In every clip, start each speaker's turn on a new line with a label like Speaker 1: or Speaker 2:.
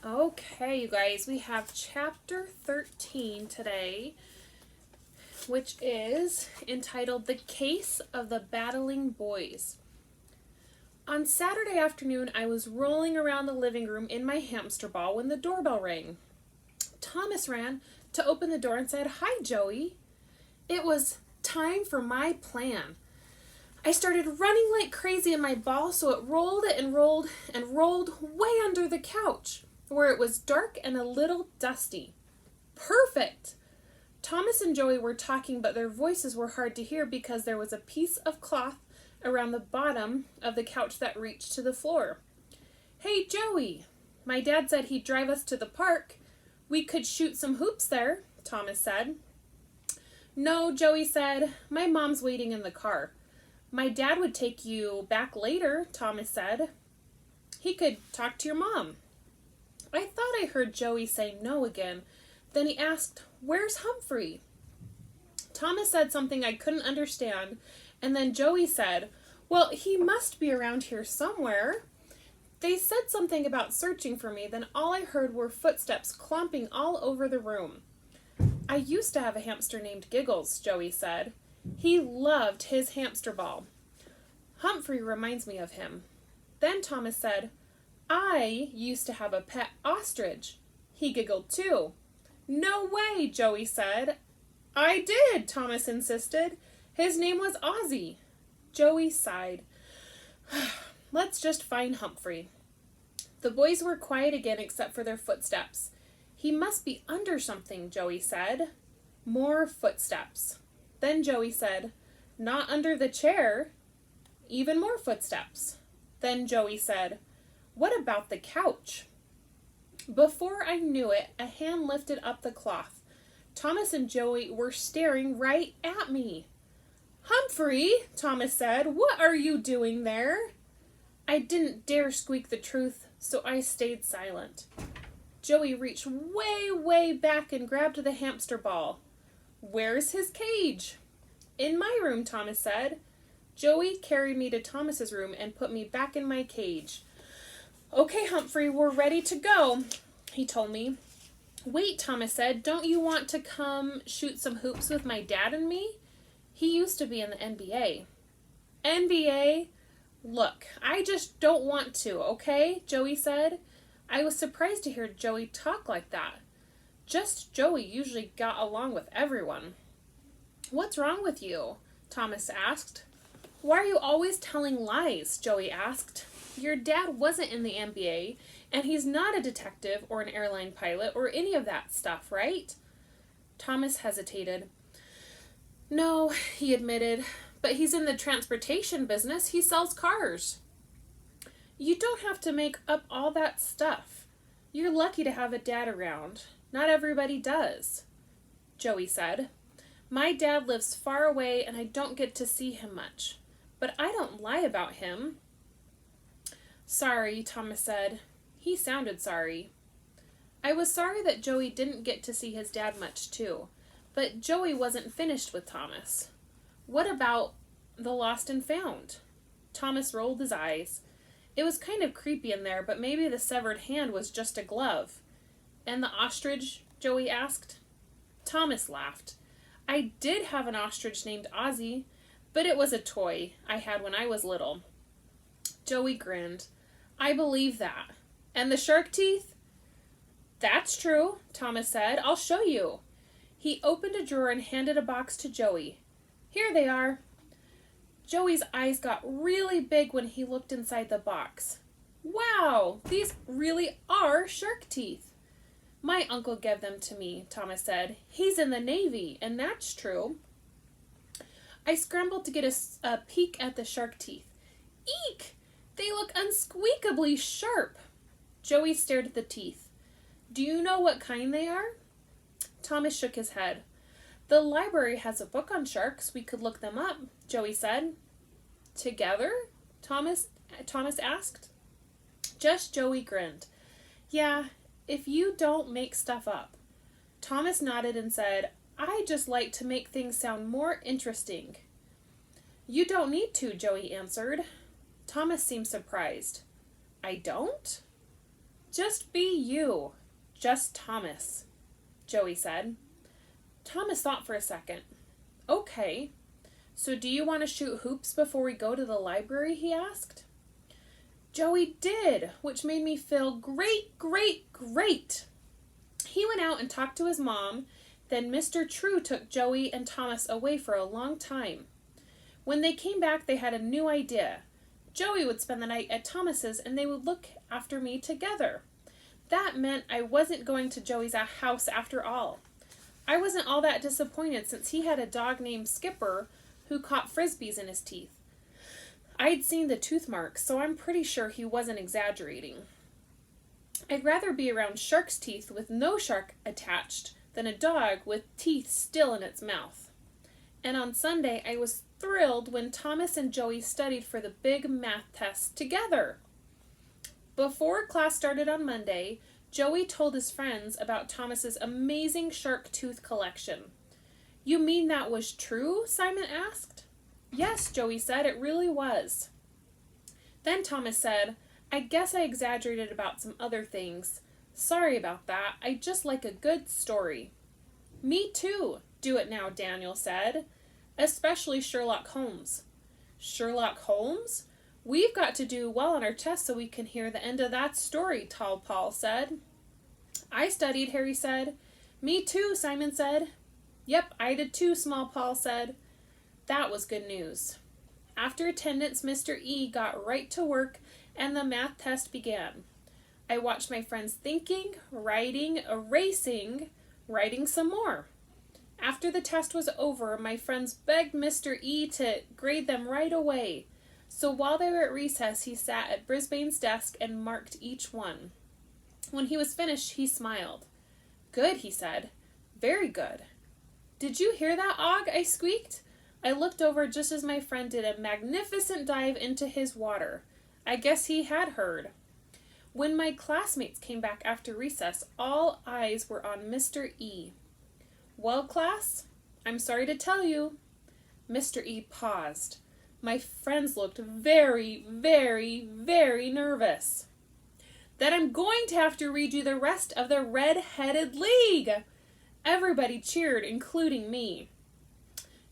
Speaker 1: Okay, you guys, we have chapter 13 today, which is entitled The Case of the Battling Boys. On Saturday afternoon, I was rolling around the living room in my hamster ball when the doorbell rang. Thomas ran to open the door and said, "Hi, Joey." It was time for my plan. I started running like crazy in my ball, so it rolled and rolled and rolled way under the couch, where it was dark and a little dusty. Perfect! Thomas and Joey were talking, but their voices were hard to hear because there was a piece of cloth around the bottom of the couch that reached to the floor. "Hey, Joey, my dad said he'd drive us to the park. We could shoot some hoops there," Thomas said. "No," Joey said. "My mom's waiting in the car." "My dad would take you back later," Thomas said. "He could talk to your mom." I thought I heard Joey say no again. Then he asked, "Where's Humphrey?" Thomas said something I couldn't understand, and then Joey said, "Well, he must be around here somewhere." They said something about searching for me, then all I heard were footsteps clomping all over the room. "I used to have a hamster named Giggles," Joey said. "He loved his hamster ball. Humphrey reminds me of him." Then Thomas said, "I used to have a pet ostrich. He giggled too." "No way," Joey said. "I did," Thomas insisted. "His name was Ozzy." Joey sighed. "Let's just find Humphrey." The boys were quiet again except for their footsteps. "He must be under something," Joey said. More footsteps. Then Joey said, "Not under the chair." Even more footsteps. Then Joey said, "What about the couch?" Before I knew it, a hand lifted up the cloth. Thomas and Joey were staring right at me. "Humphrey," Thomas said, "what are you doing there?" I didn't dare squeak the truth, so I stayed silent. Joey reached way, way back and grabbed the hamster ball. "Where's his cage?" "In my room," Thomas said. Joey carried me to Thomas's room and put me back in my cage. "Okay, Humphrey, we're ready to go," he told me. "Wait," Thomas said, "don't you want to come shoot some hoops with my dad and me? He used to be in the NBA." "NBA? Look, I just don't want to, okay?" Joey said. I was surprised to hear Joey talk like that. Just Joey usually got along with everyone. "What's wrong with you?" Thomas asked. "Why are you always telling lies?" Joey asked. "Your dad wasn't in the NBA, and he's not a detective or an airline pilot or any of that stuff, right?" Thomas hesitated. "No," he admitted, "but he's in the transportation business. He sells cars." "You don't have to make up all that stuff. You're lucky to have a dad around. Not everybody does," Joey said. "My dad lives far away and I don't get to see him much. But I don't lie about him." "Sorry," Thomas said. He sounded sorry. I was sorry that Joey didn't get to see his dad much too. But Joey wasn't finished with Thomas. "What about the lost and found?" Thomas rolled his eyes. "It was kind of creepy in there, but maybe the severed hand was just a glove." "And the ostrich?" Joey asked. Thomas laughed. "I did have an ostrich named Ozzy, but it was a toy I had when I was little." Joey grinned. "I believe that. And the shark teeth?" "That's true," Thomas said. "I'll show you." He opened a drawer and handed a box to Joey. "Here they are." Joey's eyes got really big when he looked inside the box. "Wow, these really are shark teeth." "My uncle gave them to me," Thomas said. "He's in the Navy, and that's true." I scrambled to get a peek at the shark teeth. Eek! They look unsqueakably sharp. Joey stared at the teeth. "Do you know what kind they are?" Thomas shook his head. "The library has a book on sharks. We could look them up," Joey said. "Together?" Thomas asked. Just Joey grinned. "Yeah, if you don't make stuff up." Thomas nodded and said, "I just like to make things sound more interesting." "You don't need to," Joey answered. Thomas seemed surprised. "I don't?" Just be you. Just Thomas, Joey said. Thomas thought for a second. Okay. So do you want to shoot hoops before we go to the library, he asked. Joey did, which made me feel great, great, great. He went out and talked to his mom. Then Mr. True took Joey and Thomas away for a long time. When they came back, they had a new idea. Joey would spend the night at Thomas's and they would look after me together. That meant I wasn't going to Joey's house after all. I wasn't all that disappointed since he had a dog named Skipper who caught frisbees in his teeth. I'd seen the tooth marks, so I'm pretty sure he wasn't exaggerating. I'd rather be around shark's teeth with no shark attached than a dog with teeth still in its mouth. And on Sunday, I was thrilled when Thomas and Joey studied for the big math test together. Before class started on Monday, Joey told his friends about Thomas's amazing shark tooth collection. You mean that was true? Simon asked. Yes, Joey said, it really was. Then Thomas said, I guess I exaggerated about some other things. Sorry about that. I just like a good story. Me too. Do it now, Daniel said. Especially Sherlock Holmes. Sherlock Holmes? We've got to do well on our test so we can hear the end of that story, Tall Paul said. I studied, Harry said. Me too, Simon said. Yep, I did too, Small Paul said. That was good news. After attendance, Mr. E got right to work and the math test began. I watched my friends thinking, writing, erasing, writing some more. After the test was over, my friends begged Mr. E to grade them right away. So while they were at recess, he sat at Brisbane's desk and marked each one. When he was finished, he smiled. Good, he said. Very good. Did you hear that, Og? I squeaked. I looked over just as my friend did a magnificent dive into his water. I guess he had heard. When my classmates came back after recess, all eyes were on Mr. E. Well, class, I'm sorry to tell you. Mr. E paused. My friends looked very, very, very nervous. That I'm going to have to read you the rest of the Red-Headed League. Everybody cheered, including me.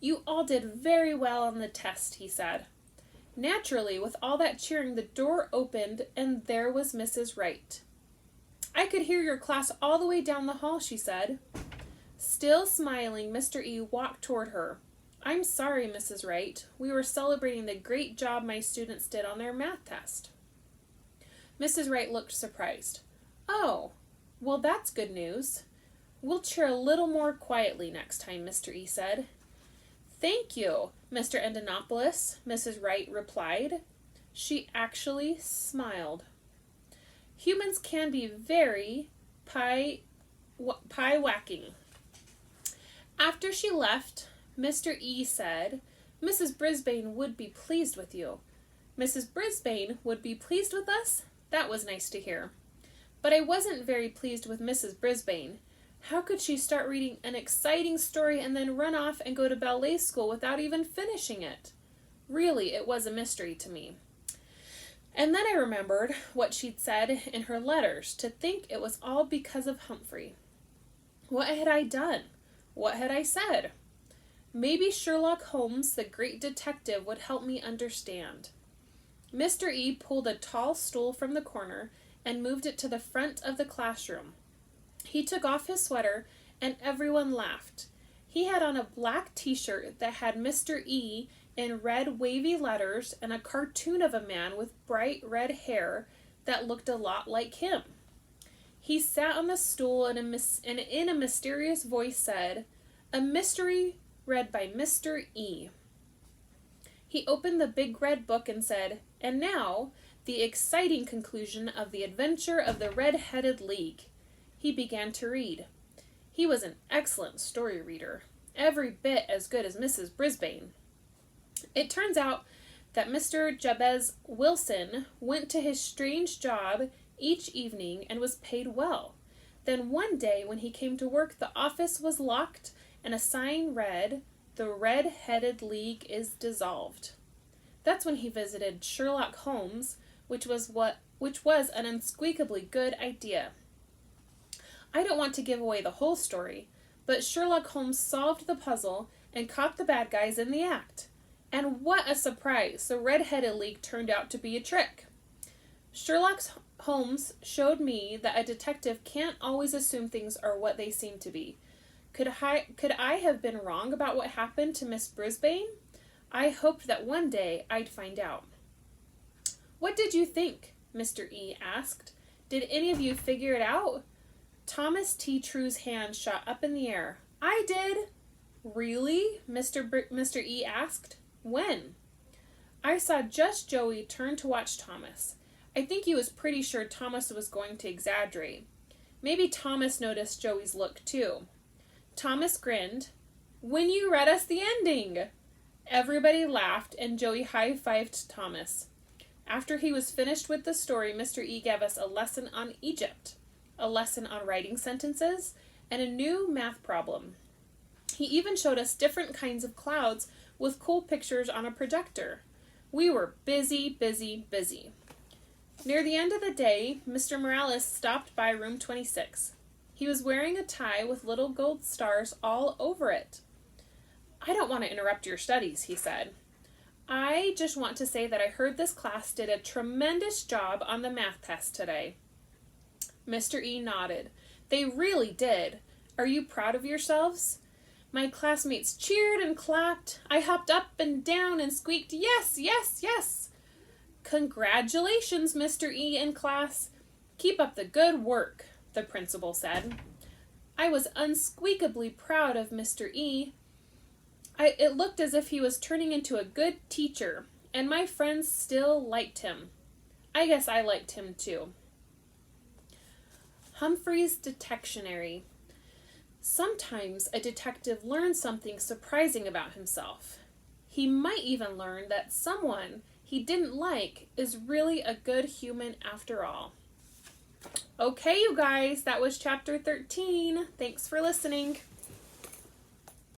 Speaker 1: You all did very well on the test, he said. Naturally, with all that cheering, the door opened and there was Mrs. Wright. I could hear your class all the way down the hall, she said. Still smiling, Mr. E walked toward her. I'm sorry, Mrs. Wright. We were celebrating the great job my students did on their math test. Mrs. Wright looked surprised. Oh, well, that's good news. We'll cheer a little more quietly next time, Mr. E said. Thank you, Mr. Endonopoulos, Mrs. Wright replied. She actually smiled. Humans can be very pie-whacking. After she left, Mr. E said, Mrs. Brisbane would be pleased with you. Mrs. Brisbane would be pleased with us? That was nice to hear. But I wasn't very pleased with Mrs. Brisbane. How could she start reading an exciting story and then run off and go to ballet school without even finishing it? Really, it was a mystery to me. And then I remembered what she'd said in her letters, to think it was all because of Humphrey. What had I done? What had I said? Maybe Sherlock Holmes, the great detective, would help me understand. Mr. E pulled a tall stool from the corner and moved it to the front of the classroom. He took off his sweater, and everyone laughed. He had on a black t-shirt that had Mr. E in red wavy letters and a cartoon of a man with bright red hair that looked a lot like him. He sat on the stool and in a mysterious voice said, "A mystery read by Mr. E." He opened the big red book and said, "And now, the exciting conclusion of the adventure of the Red-Headed League." He began to read. He was an excellent story reader, every bit as good as Mrs. Brisbane. It turns out that Mr. Jabez Wilson went to his strange job each evening and was paid well. Then one day when he came to work, the office was locked and a sign read, "The Red-Headed League is dissolved." That's when he visited Sherlock Holmes, which was what which was an unsqueakably good idea. I don't want to give away the whole story, but Sherlock Holmes solved the puzzle and caught the bad guys in the act. And what a surprise! The red-headed league turned out to be a trick. Sherlock Holmes showed me that a detective can't always assume things are what they seem to be. Could I have been wrong about what happened to Miss Brisbane? I hoped that one day I'd find out. What did you think? Mr. E asked. Did any of you figure it out? Thomas T. True's hand shot up in the air. I did. Really? Mr. E asked. When? I saw just Joey turn to watch Thomas. I think he was pretty sure Thomas was going to exaggerate. Maybe Thomas noticed Joey's look too. Thomas grinned. When you read us the ending! Everybody laughed and Joey high-fived Thomas. After he was finished with the story, Mr. E gave us a lesson on Egypt, a lesson on writing sentences, and a new math problem. He even showed us different kinds of clouds with cool pictures on a projector. We were busy, busy, busy. Near the end of the day, Mr. Morales stopped by room 26. He was wearing a tie with little gold stars all over it. I don't want to interrupt your studies, he said. I just want to say that I heard this class did a tremendous job on the math test today. Mr. E nodded. They really did. Are you proud of yourselves? My classmates cheered and clapped. I hopped up and down and squeaked, yes, yes, yes. Congratulations, Mr. E and class. Keep up the good work, the principal said. I was unsqueakably proud of Mr. E. It looked as if he was turning into a good teacher, and my friends still liked him. I guess I liked him too. Humphrey's Detectionary. Sometimes a detective learns something surprising about himself. He might even learn that someone he didn't like is really a good human after all. Okay, you guys, that was chapter 13. Thanks for listening.